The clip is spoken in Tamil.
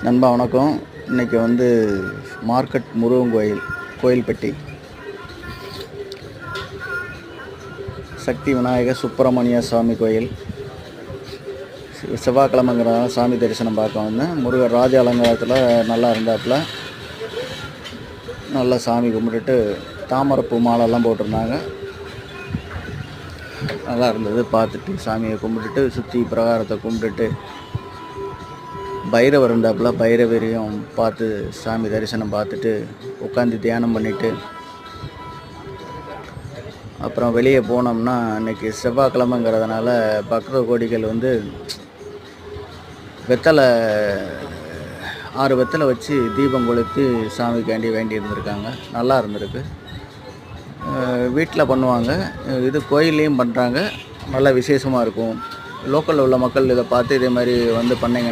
நண்பா வணக்கம். இன்றைக்கி மார்க்கெட் முருகன் கோயில்பட்டி சக்தி விநாயகர் சுப்பிரமணிய சாமி கோயில். செவ்வாய்க்கிழமைங்கிறதால சாமி தரிசனம் பார்க்க வந்தேன். முருகர் ராஜ அலங்காரத்தில் நல்லா இருந்தாப்புல. நல்லா சாமி கும்பிட்டுட்டு தாமரைப்பூ மாலைலாம் போட்டிருந்தாங்க. நல்லா இருந்தது. பார்த்துட்டு சாமியை கும்பிட்டுட்டு சுற்றி பிரகாரத்தை கும்பிட்டுட்டு பைரவர் இருந்தாப்புல. பைரவரையும் பார்த்து சாமி தரிசனம் பார்த்துட்டு உட்காந்து தியானம் பண்ணிவிட்டு அப்புறம் வெளியே போனோம்னா இன்றைக்கி செவ்வாய்க்கிழமைங்கிறதுனால பக்த கோடிகள் வெத்தலை 6 வெத்தலை வச்சு தீபம் கொளுத்தி சாமிக்காண்டி வேண்டி இருந்திருக்காங்க. நல்லா இருந்திருக்கு. வீட்டில் பண்ணுவாங்க, இது கோயில்லையும் பண்ணுறாங்க. நல்லா விசேஷமாக இருக்கும். லோக்கலில் உள்ள மக்கள் இதை பார்த்து இதே மாதிரி பண்ணிங்கன்னா